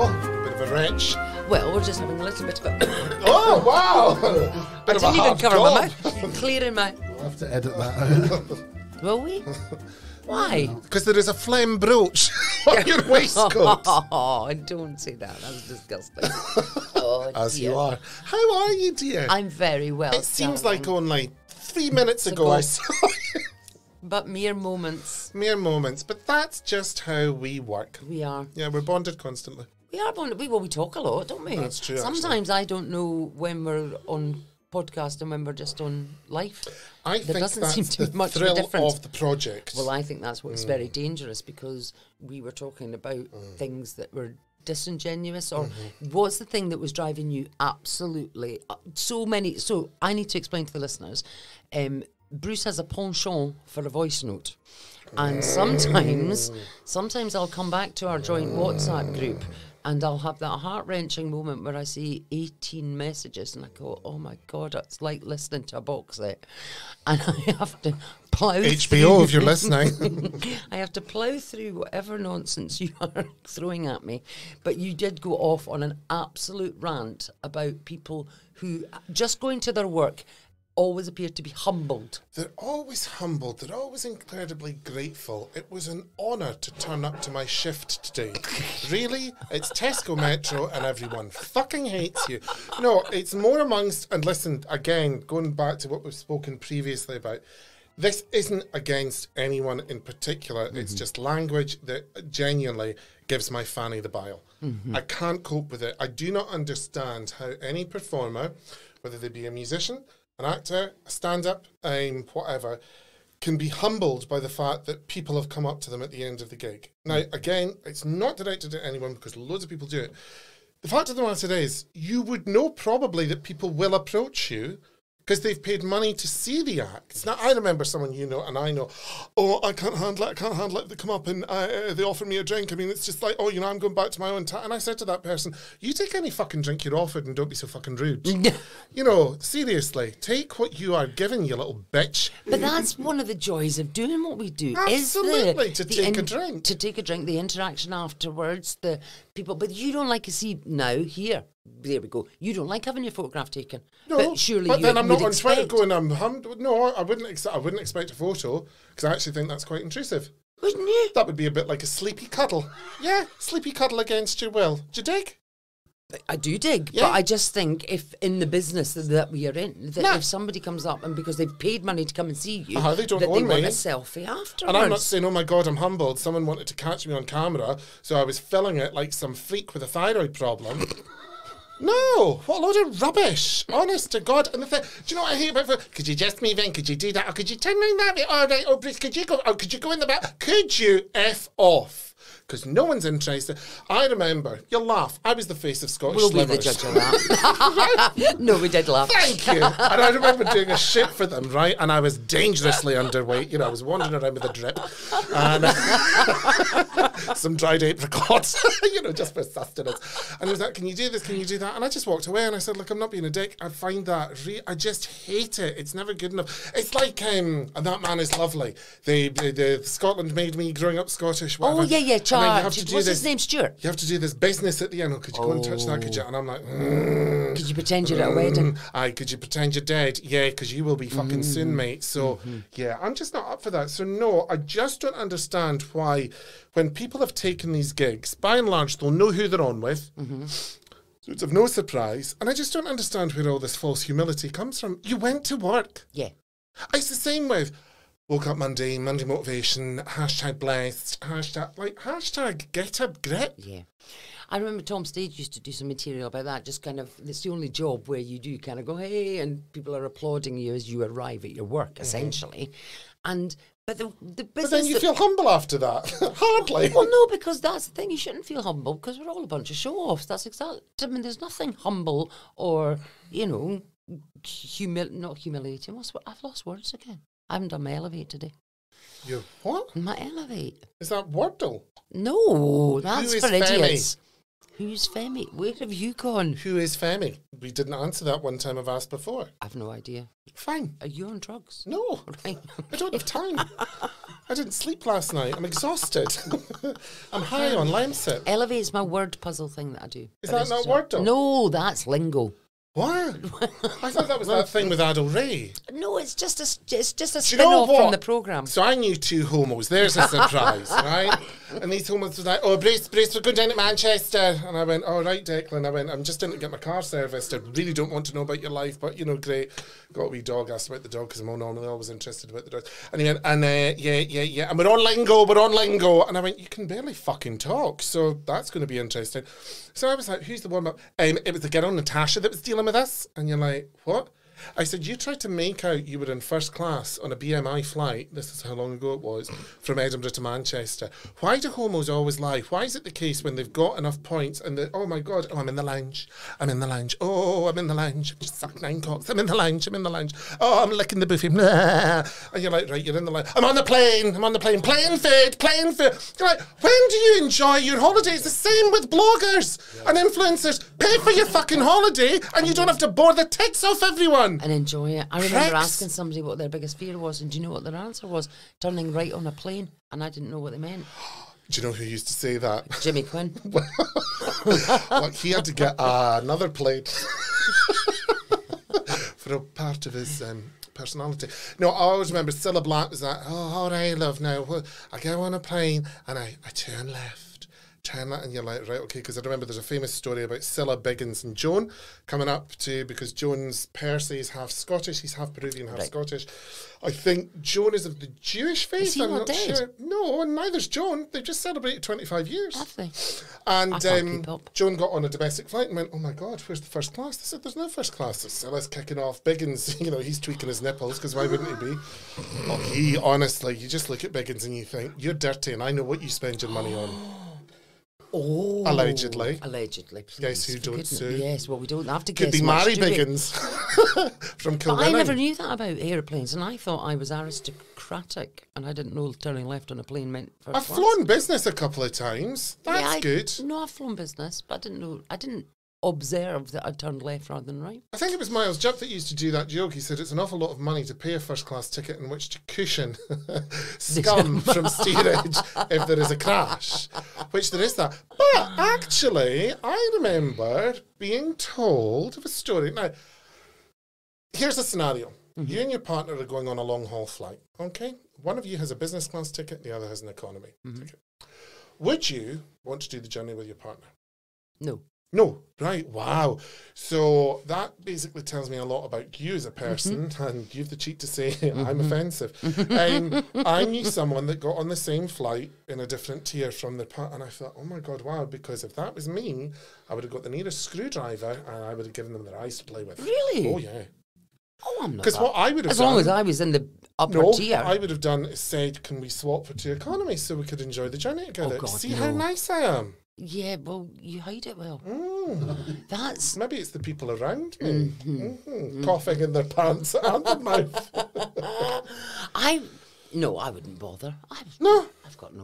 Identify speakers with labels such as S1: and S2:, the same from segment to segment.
S1: Oh, bit of a wrench.
S2: Well, we're just having a little bit of a...
S1: Oh, wow!
S2: I didn't even cover my mouth. Clearing my...
S3: We'll have to edit that out.
S2: Will we? Why?
S1: Because there is a flame brooch on your waistcoat.
S2: Oh, don't say that. That's disgusting. Oh,
S1: As
S2: dear.
S1: you are. How are you, dear?
S2: I'm very well.
S1: It seems
S2: darling.
S1: like only 3 minutes ago I saw you.
S2: But mere moments.
S1: Mere moments. But that's just how we work.
S2: We are.
S1: Yeah, we're bonded constantly.
S2: We are bonded. We talk a lot, don't we?
S1: That's true,
S2: Sometimes I don't know when we're on podcast and when we're just on live.
S1: I
S2: There
S1: think
S2: doesn't
S1: that's
S2: seem to
S1: the
S2: be much of a
S1: thrill
S2: difference.
S1: of the project.
S2: Well, I think that's what's very dangerous, because we were talking about things that were disingenuous, or what's the thing that was driving you absolutely so I need to explain to the listeners. Bruce has a penchant for a voice note, and sometimes I'll come back to our joint WhatsApp group and I'll have that heart-wrenching moment where I see 18 messages and I go, oh my God, it's like listening to a box set. And I have to plough
S1: HBO, if you're listening.
S2: I have to plough through whatever nonsense you are throwing at me. But you did go off on an absolute rant about people who, just going to their work, always appear to be humbled.
S1: They're always humbled. They're always incredibly grateful. It was an honour to turn up to my shift today. Really? It's Tesco Metro and everyone fucking hates you. No, it's more amongst... And listen, again, going back to what we've spoken previously about, this isn't against anyone in particular. It's just language that genuinely gives my fanny the bile. I can't cope with it. I do not understand how any performer, whether they be a musician, an actor, a stand-up, whatever, can be humbled by the fact that people have come up to them at the end of the gig. Now, again, it's not directed at anyone because loads of people do it. The fact of the matter is, you would know probably that people will approach you because they've paid money to see the acts. Now, I remember someone you know and I know, oh, I can't handle it. They come up and they offer me a drink. I mean, it's just like, oh, you know, I'm going back to my own town. And I said to that person, you take any fucking drink you're offered and don't be so fucking rude. You know, seriously, take what you are given, you little bitch.
S2: But that's one of the joys of doing what we do.
S1: Absolutely,
S2: is
S1: to take a drink.
S2: To take a drink, the interaction afterwards, the people. But you don't like to see now, here. There we go. You don't like having your photograph taken.
S1: No,
S2: but surely
S1: but
S2: you
S1: then I'm
S2: would
S1: not on Twitter
S2: expect.
S1: going, I'm humbled. No, I wouldn't expect a photo because I actually think that's quite intrusive.
S2: Wouldn't you?
S1: That would be a bit like a sleepy cuddle. Yeah, sleepy cuddle against your will. Do you dig?
S2: I do dig,
S1: Yeah.
S2: but I just think if in the business that we are in, that if somebody comes up and because they've paid money to come and see you,
S1: They don't
S2: that
S1: own
S2: they want
S1: me.
S2: a selfie afterwards.
S1: And I'm not saying, oh my God, I'm humbled. Someone wanted to catch me on camera, so I was filling it like some freak with a thyroid problem. No, what a load of rubbish. Honest to God. And the thing, do you know what I hate about could you just move in? Could you do that? Or could you turn around that way? All right, oh, Bruce, could you go? Oh, could you go in the back? Could you F off? Because no one's interested. I remember, you'll laugh, I was the face of Scottish
S2: We'll be the
S1: Slivers.
S2: judge of that. No, we did laugh.
S1: Thank you. And I remember doing a shoot for them, right? And I was dangerously underweight. You know, I was wandering around with a drip and some dried apricots, you know, just for sustenance. And he was like, can you do this? Can you do that? And I just walked away and I said, look, I'm not being a dick. I find that, I just hate it. It's never good enough. It's like, and That Man Is Lovely. The Scotland Made Me growing up Scottish. Whatever.
S2: Oh, yeah,
S1: And then you have to do
S2: What's
S1: this,
S2: his name, Stuart?
S1: You have to do this business at the end. Oh, could you go and touch that? Could you? And I'm like,
S2: Could you pretend you're at a wedding?
S1: aye, could you pretend you're dead? Yeah, because you will be fucking soon, mate. So, yeah, I'm just not up for that. So, no, I just don't understand why when people have taken these gigs, by and large, they'll know who they're on with. So it's of no surprise. And I just don't understand where all this false humility comes from. You went to work.
S2: Yeah.
S1: It's the same with woke up Monday motivation, hashtag blessed, hashtag get a grip.
S2: Yeah. I remember Tom Stage used to do some material about that, just kind of, it's the only job where you do kind of go, hey, and people are applauding you as you arrive at your work, essentially. But the business...
S1: But then you feel humble after that. Hardly.
S2: Well, no, because that's the thing. You shouldn't feel humble because we're all a bunch of show-offs. That's exactly... I mean, there's nothing humble or, you know, not humiliating. I've lost words again. I haven't done my Elevate today.
S1: You what?
S2: My Elevate.
S1: Is that Wordle?
S2: No, that's
S1: Who is
S2: for
S1: Femi?
S2: idiots. Who's Femi? Where have you gone?
S1: Who is Femi? We didn't answer that one time I've asked before.
S2: I've no idea.
S1: Fine.
S2: Are you on drugs?
S1: No,
S2: Right.
S1: I don't have time. I didn't sleep last night. I'm exhausted. I'm high on Lemsip.
S2: Elevate's my word puzzle thing that I do.
S1: Is that not word though?
S2: No, that's lingo.
S1: What? I thought that was that thing with Adel Ray.
S2: No, it's just a
S1: Do you know
S2: spin-off
S1: what?
S2: from the programme.
S1: So I knew two homos. There's a surprise, right? And these homos were like, oh, Brace, we're going down to Manchester. And I went, oh, right, Declan. I went, I'm just in to get my car serviced. I really don't want to know about your life, but, you know, great. Got a wee dog. Asked about the dog because I'm normally always interested about the dog. And he went, and yeah. And we're on lingo. And I went, you can barely fucking talk. So that's going to be interesting. So I was like, who's the warm-up? It was the girl, Natasha, that was dealing with us. And you're like, what? I said, you tried to make out you were in first class on a BMI flight, this is how long ago it was, from Edinburgh to Manchester. Why do homos always lie? Why is it the case when they've got enough points and they, oh my God, oh, I'm in the lounge. Oh, I'm in the lounge. I've just sucked 9 cocks. I'm in the lounge. Oh, I'm licking the buffet. And you're like, right, you're in the lounge. I'm on the plane. Playing food. You're like, when do you enjoy your holiday? It's the same with bloggers and influencers. Pay for your fucking holiday and you don't have to bore the tits off everyone.
S2: And enjoy it. I remember asking somebody what their biggest fear was, and do you know what their answer was? Turning right on a plane, and I didn't know what they meant.
S1: Do you know who used to say that?
S2: Jimmy Quinn.
S1: Well, he had to get another plane for a part of his personality. No, I always remember Cilla Black was like, oh, all right, love, now I go on a plane and I turn left. And you're like, right, okay, because I remember there's a famous story about Cilla, Biggins and Joan coming up to, because Joan's Percy is half Scottish, he's half Peruvian, half Scottish. I think Joan is of the Jewish faith.
S2: Is he not dead?
S1: Sure. No, and neither's Joan. They've just celebrated 25 years.
S2: Have they?
S1: And Joan got on a domestic flight and went, oh my God, where's the first class? They said, there's no first class. So Cilla's kicking off. Biggins, you know, he's tweaking his nipples, because why wouldn't he be? Oh, he, honestly, you just look at Biggins and you think, you're dirty and I know what you spend your money on.
S2: Oh,
S1: allegedly.
S2: Please,
S1: guess who don't sue?
S2: Yes, well, we don't have to
S1: Could
S2: guess
S1: be
S2: much,
S1: Mary
S2: do we?
S1: Biggins from
S2: But
S1: Kilkenny.
S2: I never knew that about aeroplanes, and I thought I was aristocratic, and I didn't know turning left on a plane meant first
S1: I've
S2: class.
S1: flown business a couple of times. That's good.
S2: No, I've flown business, but I didn't know. I didn't observe that I turned left rather than right.
S1: I think it was Miles Jupp that used to do that joke. He said it's an awful lot of money to pay a first class ticket in which to cushion scum from steerage if there is a crash, which there is that. But actually, I remember being told of a story. Now, here's a scenario. You and your partner are going on a long haul flight, okay? One of you has a business class ticket, the other has an economy ticket. Would you want to do the journey with your partner? No, right, wow. So that basically tells me a lot about you as a person, and you have the cheek to say I'm offensive. I knew someone that got on the same flight in a different tier from their partner, and I thought, oh my God, wow, because if that was me, I would have got the nearest screwdriver and I would have given them their eyes to play with.
S2: Really?
S1: Oh, yeah.
S2: Oh, I'm not.
S1: Because what I would have
S2: as
S1: done...
S2: long as I was in the upper tier.
S1: I would have done is said, can we swap for 2 economy so we could enjoy the journey together?
S2: Oh, God,
S1: See how nice I am.
S2: Yeah, well, you hide it well. That's...
S1: Maybe it's the people around me. Coughing in their pants and their mouth.
S2: I wouldn't bother. I've got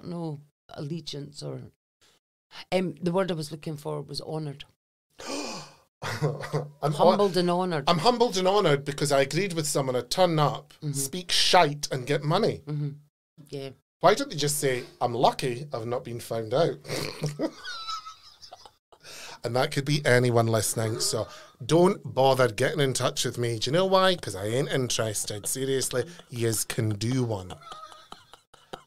S2: no allegiance or... the word I was looking for was honoured. Humbled and honoured.
S1: I'm humbled and honoured because I agreed with someone to turn up, speak shite and get money.
S2: Yeah.
S1: Why don't they just say, I'm lucky I've not been found out? And that could be anyone listening. So don't bother getting in touch with me. Do you know why? Because I ain't interested. Seriously, yous can do one.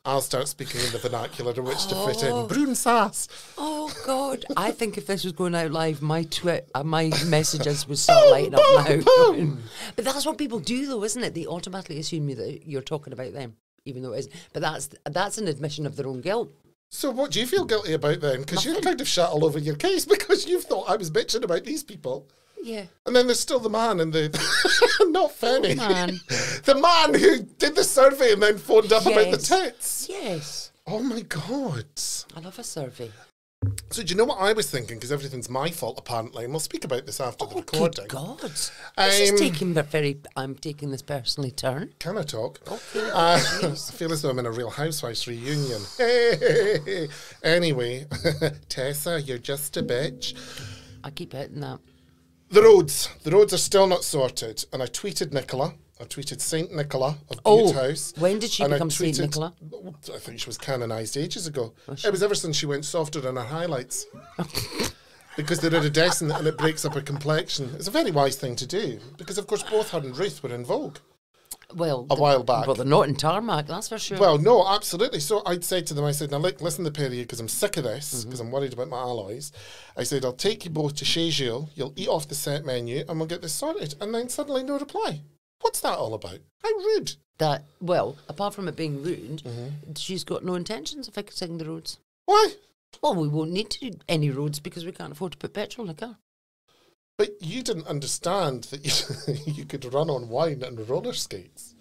S1: I'll start speaking in the vernacular in which to fit in. Brune sass.
S2: Oh, God. I think if this was going out live, my messages would start lighting up now.
S1: Boom.
S2: But that's what people do, though, isn't it? They automatically assume that you're talking about them, even though it isn't. But that's an admission of their own guilt. So
S1: what do you feel guilty about then? Because you're kind of shut all over your case because you've thought I was bitching about these people.
S2: Yeah.
S1: And then there's still the man and the... not Fanny.
S2: Man.
S1: The man who did the survey and then phoned up about the tits.
S2: Yes.
S1: Oh, my God.
S2: I love a survey.
S1: So do you know what I was thinking? Because everything's my fault, apparently. And we'll speak about this after the recording.
S2: Good God. This is I'm taking this personally turn.
S1: Can I talk?
S2: Okay.
S1: I feel as though I'm in a Real Housewives reunion. Hey. Anyway, Tessa, you're just a bitch.
S2: I keep hitting that.
S1: The roads are still not sorted. And I tweeted Nicola I tweeted Saint Nicola of
S2: Oh,
S1: Bute House.
S2: when did she
S1: and I
S2: become Saint
S1: tweeted-
S2: Nicola?
S1: I think she was canonised ages ago.
S2: Was she?
S1: It was ever since she went softer on her highlights. Because they're iridescent and it breaks up her complexion. It's a very wise thing to do. Because, of course, both her and Ruth were in vogue
S2: Well,
S1: a while back.
S2: Well, they're not in tarmac, that's for sure.
S1: Well, no, absolutely. So I'd say to them, I said, now look, listen to the pair of you, because I'm sick of this, because I'm worried about my alloys. I said, I'll take you both to Chez Jules, you'll eat off the set menu, and we'll get this sorted. And then suddenly no reply. What's that all about? How rude.
S2: That, well, apart from it being rude, she's got no intentions of fixing the roads.
S1: Why?
S2: Well, we won't need to do any roads because we can't afford to put petrol in the car.
S1: But you didn't understand that you could run on wine and roller skates.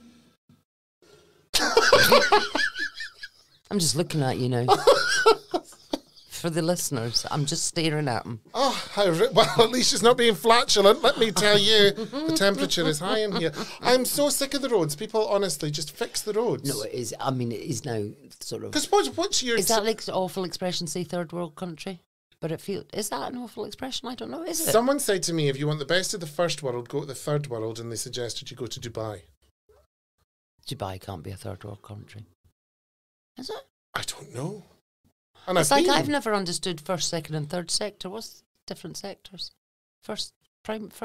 S2: I'm just looking at you now. For the listeners, I'm just staring at them.
S1: Oh, well, at least she's not being flatulent. Let me tell you, the temperature is high in here. I'm so sick of the roads. People, honestly, just fix the roads.
S2: No, it is. I mean, it is now sort of.
S1: Because what's your...
S2: Is that like the awful expression, say third world country? But it feels. Is that an awful expression? I don't know. Is it?
S1: Someone said to me, if you want the best of the first world, go to the third world, and they suggested you go to Dubai.
S2: Dubai can't be a third world country. Is it?
S1: I don't know. And
S2: It's like
S1: been.
S2: I've never understood first, second, and third sector. What's different sectors? First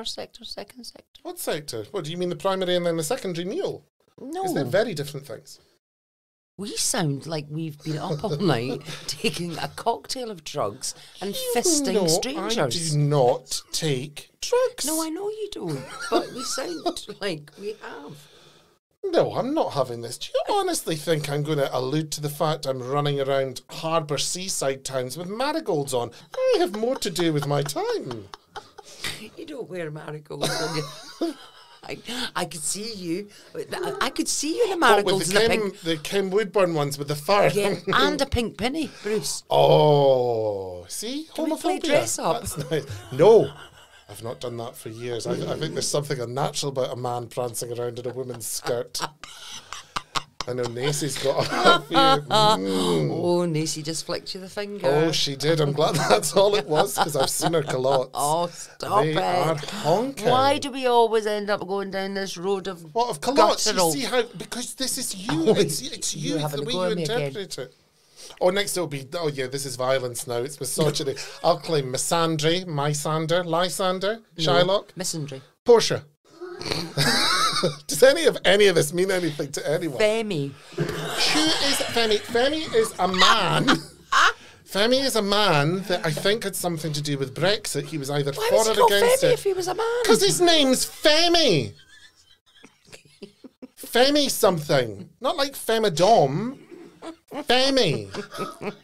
S2: sector, second sector.
S1: What sector? What, do you mean the primary and then the secondary meal?
S2: No,
S1: Because they're very different things.
S2: we sound like we've been up all night taking a cocktail of drugs and fisting
S1: No,
S2: strangers.
S1: I do not take drugs.
S2: No, I know you don't, but we sound like we have.
S1: No, I'm not having this. Do you honestly think I'm going to allude to the fact I'm running around harbour seaside towns with marigolds on? I have more to do with my time.
S2: You don't wear marigolds on you. I could see you. I could see you in the marigolds
S1: With
S2: and a pink.
S1: the Kim Woodburn ones with the fur.
S2: Yeah, and a pink penny, Bruce.
S1: Oh, see?
S2: Can we play
S1: Homophobia.
S2: dress up?
S1: That's nice. No, I've not done that for years. I think there's something unnatural about a man prancing around in a woman's skirt. I know Nacy's got a few.
S2: Oh, Nacy just flicked you the finger.
S1: Oh, she did. I'm glad that's all it was, because I've seen her culottes.
S2: Oh, stop
S1: They
S2: it.
S1: are honking.
S2: Why do we always end up going down this road of
S1: What, of culottes?
S2: guttural?
S1: You see how... Because this is you.
S2: Oh,
S1: It's you,
S2: you're having
S1: the
S2: a
S1: way
S2: go
S1: you
S2: at me again.
S1: interpret it. Oh, next it'll be... Oh, yeah, this is violence now. It's misogyny. I'll claim misandry, Mysander, Lysander, Shylock,
S2: Misandry.
S1: Portia. Does any of this mean anything to anyone?
S2: Femi.
S1: Who is Femi? Femi is a man. Femi is a man that I think had something to do with Brexit. He was either
S2: Why
S1: for
S2: was he
S1: or
S2: called
S1: against
S2: Femi
S1: it.
S2: if he was a man?
S1: Because his name's Femi. Femi something. Not like Femidom. Femi.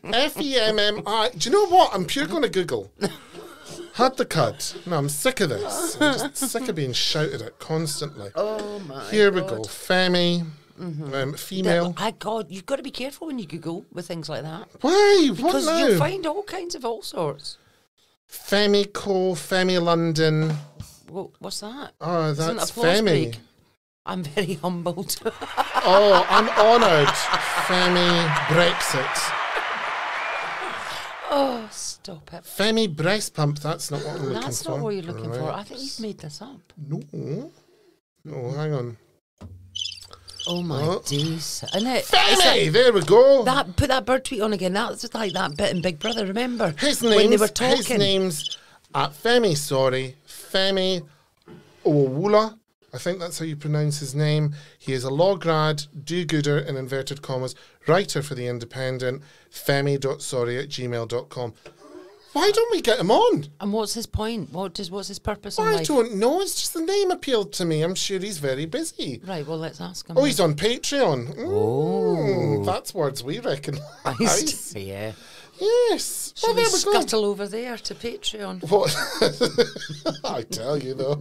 S1: F-E-M-M-I. Do you know what? I'm pure going to Google. Had the cud. No, I'm sick of this. I'm just sick of being shouted at constantly.
S2: Oh my
S1: Here
S2: God.
S1: we go. Femi. Female.
S2: God, you've got to be careful when you Google with things like that.
S1: Why?
S2: Because
S1: what
S2: you'll
S1: now?
S2: find all kinds of all sorts.
S1: Femi Co. Femi London.
S2: Well, what's that?
S1: Oh,
S2: Isn't it
S1: that's
S2: applause
S1: Femi.
S2: break? I'm very humbled.
S1: Oh, I'm honoured. Femi Brexit.
S2: Oh, stop it.
S1: Femi breast pump. That's not what I'm looking for.
S2: That's not what you're looking for.
S1: Right.
S2: I think you've made this up.
S1: No. No, hang on.
S2: Oh my
S1: Oh.
S2: days. And it,
S1: Femi! There we go.
S2: put that bird tweet on again. That's just like that bit in Big Brother, remember?
S1: His
S2: when they
S1: name's,
S2: were talking.
S1: his name's Femi, sorry. Femi Owawula. I think that's how you pronounce his name. He is a law grad, do-gooder in inverted commas, writer for The Independent, femi.sorry@gmail.com. Why don't we get him on?
S2: And what's his point? What's his purpose in
S1: I
S2: life?
S1: don't know. It's just the name appealed to me. I'm sure he's very busy.
S2: Right, well, let's ask him.
S1: Oh, he's on Patreon.
S2: Oh.
S1: That's words we recognise.
S2: Yeah.
S1: Yes.
S2: Shall
S1: Well,
S2: we
S1: there we go.
S2: scuttle over there to Patreon?
S1: What? I tell you, though,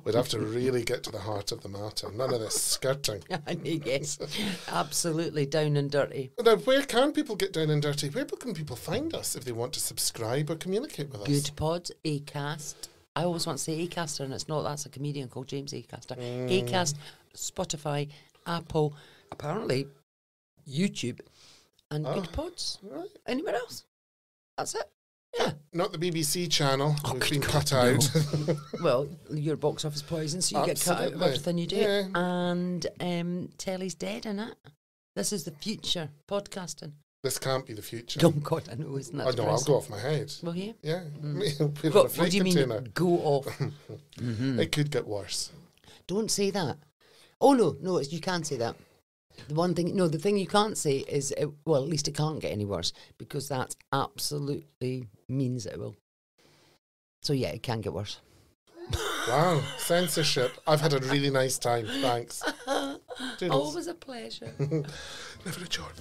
S1: we'd have to really get to the heart of the matter. None of this skirting.
S2: Yes, absolutely down and dirty.
S1: Now, where can people get down and dirty? Where can people find us if they want to subscribe or communicate with us?
S2: Good Pods, Acast. I always want to say Acaster, and it's not. That's a comedian called James Acaster. Acast, Spotify, Apple, apparently YouTube, and Good Pods.
S1: Right.
S2: Anywhere else? That's it. Yeah.
S1: Not the BBC channel. We've
S3: good
S1: been
S3: God,
S1: cut
S3: no.
S1: out.
S2: Well, you're box office poison, so you get cut out of
S1: Absolutely.
S2: everything you do.
S1: Yeah.
S2: And telly's dead, innit? This is the future, podcasting.
S1: This can't be the future.
S2: Oh, God, I know, isn't that
S1: I know, I'll
S2: depressing?
S1: go off my head.
S2: Will you?
S1: Yeah. We're on a
S2: What
S1: freight
S2: do you mean,
S1: container.
S2: go off?
S1: It could get worse.
S2: Don't say that. Oh, no, you can't say that. The thing you can't say is, well, at least it can't get any worse, because that absolutely means it will. So, yeah, it can get worse.
S1: Wow. Censorship. I've had a really nice time. Thanks. Toodles.
S2: Always a pleasure.
S1: Never a chore.